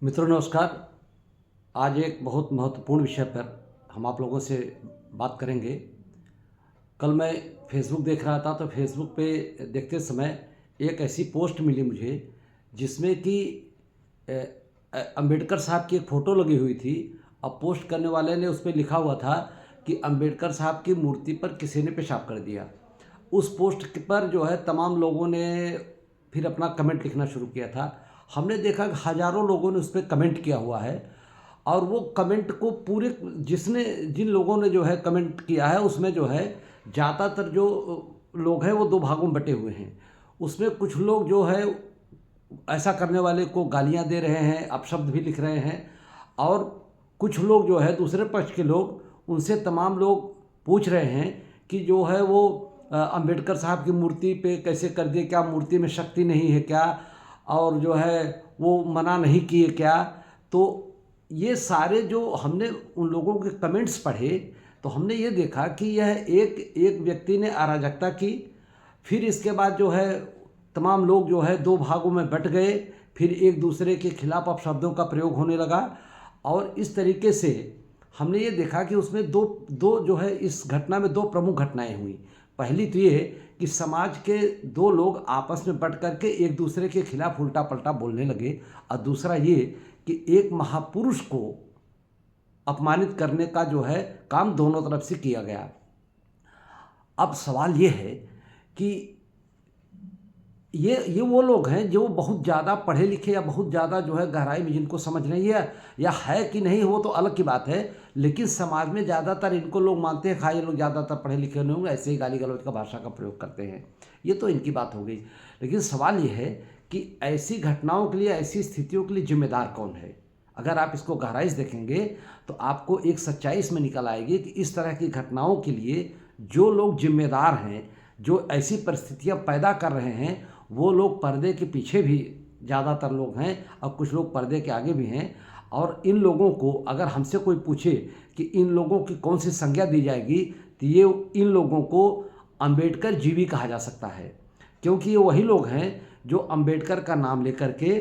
मित्रों नमस्कार। आज एक बहुत महत्वपूर्ण विषय पर हम आप लोगों से बात करेंगे। कल मैं फेसबुक देख रहा था तो फेसबुक पे देखते समय एक ऐसी पोस्ट मिली मुझे जिसमें कि अ, अंबेडकर साहब की एक फ़ोटो लगी हुई थी। अब पोस्ट करने वाले ने उस पे लिखा हुआ था कि अंबेडकर साहब की मूर्ति पर किसी ने पेशाब कर दिया। उस पोस्ट पर जो है तमाम लोगों ने फिर अपना कमेंट लिखना शुरू किया था। हमने देखा कि हज़ारों लोगों ने उस पे कमेंट किया हुआ है और वो कमेंट को पूरे जिसने जिन लोगों ने जो है कमेंट किया है उसमें जो है ज़्यादातर जो लोग हैं वो दो भागों में बटे हुए हैं। उसमें कुछ लोग जो है ऐसा करने वाले को गालियाँ दे रहे हैं, अपशब्द भी लिख रहे हैं और कुछ लोग जो है दूसरे पक्ष के लोग उनसे तमाम लोग पूछ रहे हैं कि जो है वो अंबेडकर साहब की मूर्ति पे कैसे कर दिए, क्या मूर्ति में शक्ति नहीं है क्या, और जो है वो मना नहीं किए क्या। तो ये सारे जो हमने उन लोगों के कमेंट्स पढ़े तो हमने ये देखा कि यह एक एक व्यक्ति ने अराजकता की। फिर इसके बाद जो है तमाम लोग जो है दो भागों में बट गए, फिर एक दूसरे के खिलाफ अपशब्दों का प्रयोग होने लगा और इस तरीके से हमने ये देखा कि उसमें दो दो जो है इस घटना में दो प्रमुख घटनाएं हुई। पहली तो ये कि समाज के दो लोग आपस में बट करके एक दूसरे के खिलाफ उल्टा पलटा बोलने लगे और दूसरा ये कि एक महापुरुष को अपमानित करने का जो है काम दोनों तरफ से किया गया। अब सवाल ये है कि ये वो लोग हैं जो बहुत ज़्यादा पढ़े लिखे या बहुत ज़्यादा जो है गहराई में जिनको समझ नहीं है या है कि नहीं वो तो अलग की बात है, लेकिन समाज में ज़्यादातर इनको लोग मानते हैं खा ये लोग ज़्यादातर पढ़े लिखे नहीं होंगे, ऐसे ही गाली गलौज का भाषा का प्रयोग करते हैं। ये तो इनकी बात हो गई, लेकिन सवाल ये है कि ऐसी घटनाओं के लिए, ऐसी स्थितियों के लिए जिम्मेदार कौन है। अगर आप इसको गहराई से देखेंगे तो आपको एक सच्चाई इसमें निकल आएगी कि इस तरह की घटनाओं के लिए जो लोग जिम्मेदार हैं, जो ऐसी परिस्थितियां पैदा कर रहे हैं, वो लोग पर्दे के पीछे भी ज़्यादातर लोग हैं और कुछ लोग पर्दे के आगे भी हैं। और इन लोगों को अगर हमसे कोई पूछे कि इन लोगों की कौन सी संज्ञा दी जाएगी तो ये इन लोगों को अंबेडकर जीवी कहा जा सकता है, क्योंकि ये वही लोग हैं जो अंबेडकर का नाम लेकर के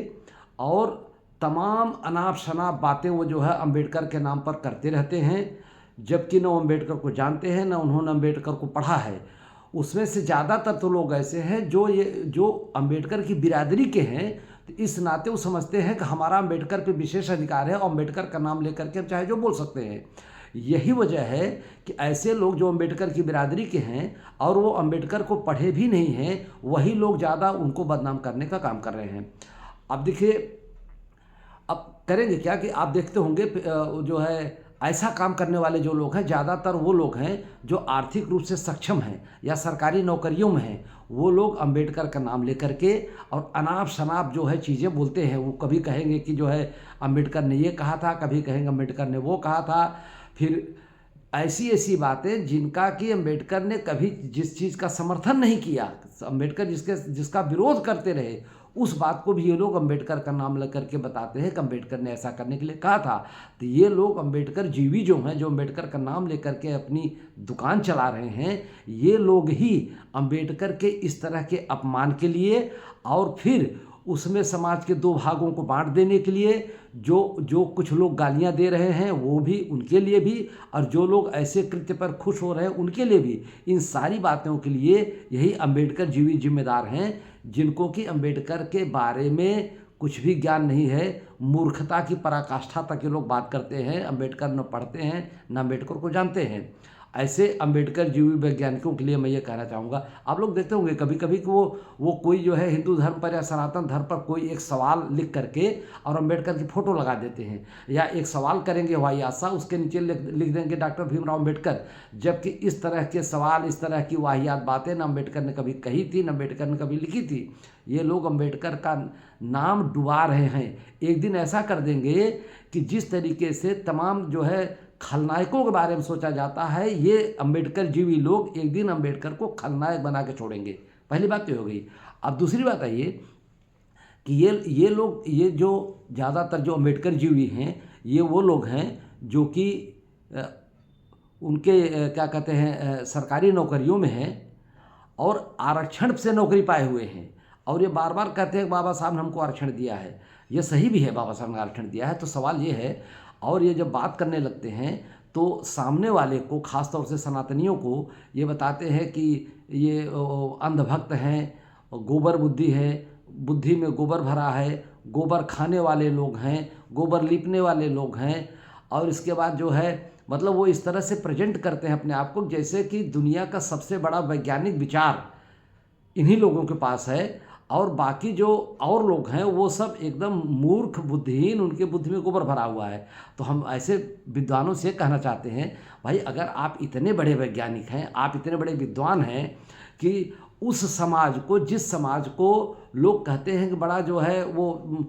और तमाम अनाप शनाप बातें वो जो है अंबेडकर के नाम पर करते रहते हैं, जबकि न वो अम्बेडकर को जानते हैं न उन्होंने अम्बेडकर को पढ़ा है। उसमें से ज़्यादातर तो लोग ऐसे हैं जो अम्बेडकर की बिरादरी के हैं, तो इस नाते वो समझते हैं कि हमारा अम्बेडकर पे विशेष अधिकार है और अम्बेडकर का नाम लेकर के हम चाहे जो बोल सकते हैं। यही वजह है कि ऐसे लोग जो अम्बेडकर की बिरादरी के हैं और वो अम्बेडकर को पढ़े भी नहीं हैं, वही लोग ज़्यादा उनको बदनाम करने का काम कर रहे हैं। अब देखिए, अब करेंगे क्या कि आप देखते होंगे जो है ऐसा काम करने वाले जो लोग हैं ज़्यादातर वो लोग हैं जो आर्थिक रूप से सक्षम हैं या सरकारी नौकरियों में हैं। वो लोग अंबेडकर का नाम लेकर के और अनाप शनाप जो है चीज़ें बोलते हैं। वो कभी कहेंगे कि जो है अंबेडकर ने ये कहा था, कभी कहेंगे अंबेडकर ने वो कहा था। फिर ऐसी ऐसी बातें जिनका कि अंबेडकर ने कभी जिस चीज़ का समर्थन नहीं किया, अंबेडकर जिसका विरोध करते रहे, उस बात को भी ये लोग अंबेडकर का नाम लेकर के बताते हैं कि अंबेडकर ने ऐसा करने के लिए कहा था। तो ये लोग अंबेडकर जीवी जो हैं, जो अंबेडकर का नाम लेकर के अपनी दुकान चला रहे हैं, ये लोग ही अंबेडकर के इस तरह के अपमान के लिए और फिर उसमें समाज के दो भागों को बांट देने के लिए जो जो कुछ लोग गालियां दे रहे हैं वो भी उनके लिए भी, और जो लोग ऐसे कृत्य पर खुश हो रहे हैं उनके लिए भी, इन सारी बातों के लिए यही अंबेडकर जीवी जिम्मेदार हैं, जिनको कि अंबेडकर के बारे में कुछ भी ज्ञान नहीं है। मूर्खता की पराकाष्ठा तक ये लोग बात करते हैं। अंबेडकर न पढ़ते हैं न अंबेडकर को जानते हैं। ऐसे अंबेडकर जीवी वैज्ञानिकों के लिए मैं ये कहना चाहूँगा, आप लोग देखते होंगे कभी कभी कि वो कोई जो है हिंदू धर्म पर या सनातन धर्म पर कोई एक सवाल लिख करके और अंबेडकर की फ़ोटो लगा देते हैं, या एक सवाल करेंगे हवाई आशा, उसके नीचे लिख देंगे डॉक्टर भीमराव अम्बेडकर। जबकि इस तरह के सवाल, इस तरह की वाहियात बातें न अम्बेडकर ने कभी कही थी, न अम्बेडकर ने कभी लिखी थी। ये लोग अम्बेडकर का नाम डुबा रहे हैं। एक दिन ऐसा कर देंगे कि जिस तरीके से तमाम जो है खलनायकों के बारे में सोचा जाता है, ये अंबेडकर जीवी लोग एक दिन अंबेडकर को खलनायक बना के छोड़ेंगे। पहली बात तो हो गई। अब दूसरी बात है ये कि ये लोग, ये जो ज़्यादातर जो अंबेडकर जीवी हैं, ये वो लोग हैं जो कि उनके क्या कहते हैं सरकारी नौकरियों में हैं और आरक्षण से नौकरी पाए हुए हैं, और ये बार बार कहते हैं कि बाबा साहब ने हमको आरक्षण दिया है। ये सही भी है, बाबा साहब ने आरक्षण दिया है। तो सवाल ये है, और ये जब बात करने लगते हैं तो सामने वाले को, ख़ास तौर से सनातनियों को ये बताते हैं कि ये अंधभक्त हैं, गोबर बुद्धि है, बुद्धि में गोबर भरा है, गोबर खाने वाले लोग हैं, गोबर लीपने वाले लोग हैं। और इसके बाद जो है मतलब वो इस तरह से प्रेजेंट करते हैं अपने आप को जैसे कि दुनिया का सबसे बड़ा वैज्ञानिक विचार इन्हीं लोगों के पास है, और बाकी जो और लोग हैं वो सब एकदम मूर्ख बुद्धिहीन, उनके बुद्धि में गोबर भरा हुआ है। तो हम ऐसे विद्वानों से कहना चाहते हैं, भाई अगर आप इतने बड़े वैज्ञानिक हैं, आप इतने बड़े विद्वान हैं कि उस समाज को, जिस समाज को लोग कहते हैं कि बड़ा जो है वो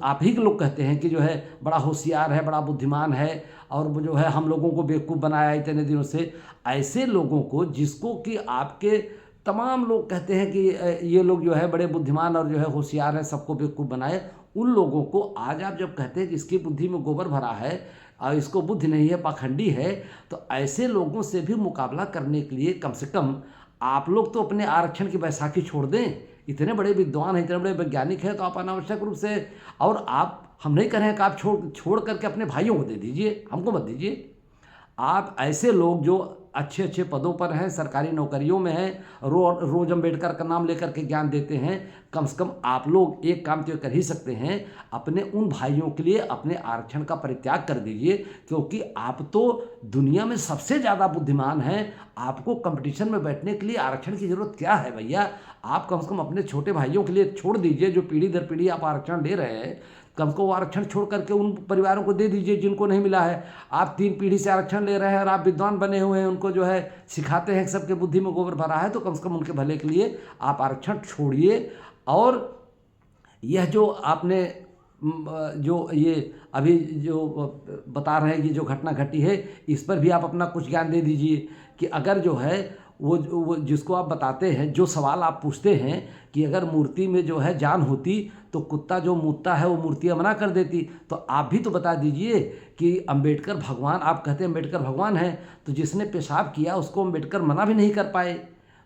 आप ही के लोग कहते हैं कि जो है बड़ा होशियार है, बड़ा बुद्धिमान है, और वो जो है हम लोगों को बेवकूफ़ बनाया इतने दिनों से, ऐसे लोगों को जिसको कि आपके तमाम लोग कहते हैं कि ये लोग जो है बड़े बुद्धिमान और जो है होशियार हैं, सबको बेवकूफ़ बनाए, उन लोगों को आज आप जब कहते हैं कि इसकी बुद्धि में गोबर भरा है और इसको बुद्धि नहीं है, पाखंडी है, तो ऐसे लोगों से भी मुकाबला करने के लिए कम से कम आप लोग तो अपने आरक्षण की बैसाखी छोड़ दें। इतने बड़े विद्वान हैं, इतने बड़े वैज्ञानिक हैं, तो आप अनावश्यक रूप से, और आप, हम नहीं कह रहे हैं कि आप छोड़ करके अपने भाइयों को दे दीजिए, हमको मत दीजिए। आप ऐसे लोग जो अच्छे अच्छे पदों पर हैं, सरकारी नौकरियों में हैं, रोज अम्बेडकर का नाम लेकर के ज्ञान देते हैं, कम से कम आप लोग एक काम तो कर ही सकते हैं, अपने उन भाइयों के लिए अपने आरक्षण का परित्याग कर दीजिए, क्योंकि आप तो दुनिया में सबसे ज़्यादा बुद्धिमान हैं। आपको कंपटीशन में बैठने के लिए आरक्षण की ज़रूरत क्या है भैया? आप कम से कम अपने छोटे भाइयों के लिए छोड़ दीजिए, जो पीढ़ी दर पीढ़ी आप आरक्षण ले रहे हैं, कम को आरक्षण छोड़ करके उन परिवारों को दे दीजिए जिनको नहीं मिला है। आप 3 पीढ़ी से आरक्षण ले रहे हैं और आप विद्वान बने हुए हैं, उनको जो है सिखाते हैं कि सबके बुद्धि में गोबर भरा है, तो कम से कम उनके भले के लिए आप आरक्षण छोड़िए। और यह जो आपने जो ये अभी जो बता रहे हैं कि जो घटना घटी है, इस पर भी आप अपना कुछ ज्ञान दे दीजिए कि अगर जो है वो जिसको आप बताते हैं, जो सवाल आप पूछते हैं कि अगर मूर्ति में जो है जान होती तो कुत्ता जो मूतता है वो मूर्तियाँ मना कर देती, तो आप भी तो बता दीजिए कि अम्बेडकर भगवान, आप कहते हैं अम्बेडकर भगवान हैं, तो जिसने पेशाब किया उसको अम्बेडकर मना भी नहीं कर पाए।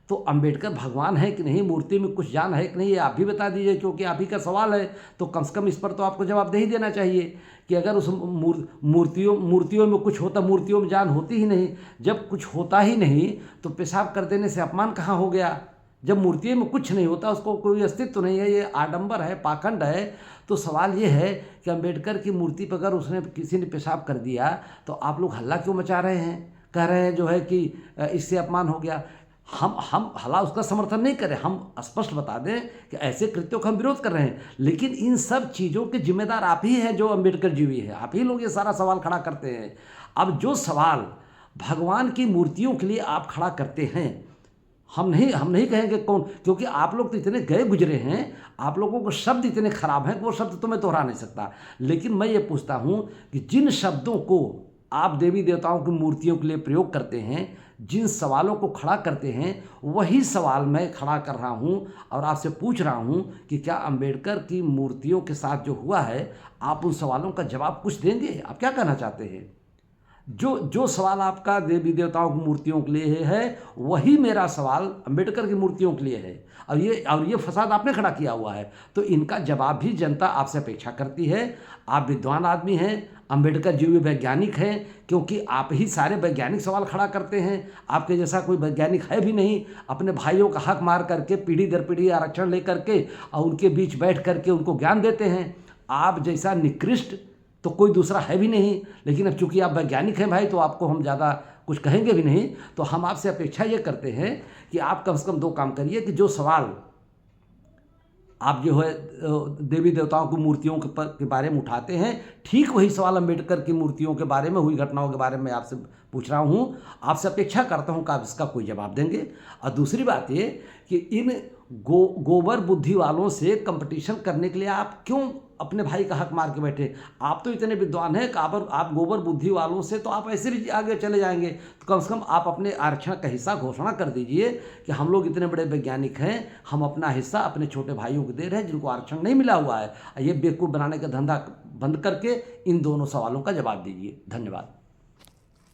तो अम्बेडकर भगवान है कि नहीं, मूर्ति में कुछ जान है कि नहीं, ये आप भी बता दीजिए, क्योंकि आप ही का सवाल है। तो कम से कम इस पर तो आपको जवाबदेही देना चाहिए कि अगर उस मूर्तियों में कुछ होता, मूर्तियों में जान होती ही नहीं, जब कुछ होता ही नहीं तो पेशाब कर देने से अपमान कहाँ हो गया? जब मूर्तियों में कुछ नहीं होता, उसको कोई अस्तित्व नहीं है, ये आडंबर है, पाखंड है। तो सवाल ये है कि अम्बेडकर की मूर्ति पर अगर उसने किसी ने पेशाब कर दिया तो आप लोग हल्ला क्यों मचा रहे हैं? कह रहे हैं जो है कि इससे अपमान हो गया। हम हला उसका समर्थन नहीं करें, हम स्पष्ट बता दें कि ऐसे कृत्यों का हम विरोध कर रहे हैं, लेकिन इन सब चीज़ों के जिम्मेदार आप ही हैं जो अम्बेडकर जीवी है, आप ही लोग ये सारा सवाल खड़ा करते हैं। अब जो सवाल भगवान की मूर्तियों के लिए आप खड़ा करते हैं, हम नहीं कहेंगे कौन, क्योंकि आप लोग तो इतने गए गुजरे हैं, आप लोगों को शब्द इतने खराब हैं कि वो शब्द तो मैं दोहरा नहीं सकता। लेकिन मैं ये पूछता हूँ कि जिन शब्दों को आप देवी देवताओं की मूर्तियों के लिए प्रयोग करते हैं, जिन सवालों को खड़ा करते हैं, वही सवाल मैं खड़ा कर रहा हूँ और आपसे पूछ रहा हूँ कि क्या अम्बेडकर की मूर्तियों के साथ जो हुआ है, आप उन सवालों का जवाब कुछ देंगे? आप क्या कहना चाहते हैं? जो सवाल आपका देवी देवताओं की मूर्तियों के लिए है, वही मेरा सवाल अम्बेडकर की मूर्तियों के लिए है, और ये फसाद आपने खड़ा किया हुआ है। तो इनका जवाब भी जनता आपसे अपेक्षा करती है। आप विद्वान आदमी हैं, अम्बेडकर जी भी वैज्ञानिक हैं, क्योंकि आप ही सारे वैज्ञानिक सवाल खड़ा करते हैं। आपके जैसा कोई वैज्ञानिक है भी नहीं, अपने भाइयों का हक मार करके पीढ़ी दर पीढ़ी आरक्षण ले करके और उनके बीच बैठ करके उनको ज्ञान देते हैं। आप जैसा निकृष्ट तो कोई दूसरा है भी नहीं। लेकिन अब चूंकि आप वैज्ञानिक हैं भाई, तो आपको हम ज़्यादा कुछ कहेंगे भी नहीं। तो हम आपसे अपेक्षा ये करते हैं कि आप कम से कम 2 काम करिए कि जो सवाल आप जो है देवी देवताओं की मूर्तियों के बारे में उठाते हैं, ठीक वही सवाल अम्बेडकर की मूर्तियों के बारे में हुई घटनाओं के बारे में आपसे पूछ रहा हूँ। आपसे अपेक्षा करता हूँ कि आप इसका कोई जवाब देंगे। और दूसरी बात ये कि इन गोबर बुद्धि वालों से कंपटीशन करने के लिए आप क्यों अपने भाई का हक मार के बैठे? आप तो इतने विद्वान हैं कि आप गोबर बुद्धि वालों से तो आप ऐसे भी आगे चले जाएंगे। तो कम से कम आप अपने आरक्षण का हिस्सा घोषणा कर दीजिए कि हम लोग इतने बड़े वैज्ञानिक हैं, हम अपना हिस्सा अपने छोटे भाइयों को दे रहे हैं जिनको आरक्षण नहीं मिला हुआ है। ये बेवकूफ़ बनाने का धंधा बंद करके इन दोनों सवालों का जवाब दीजिए। धन्यवाद।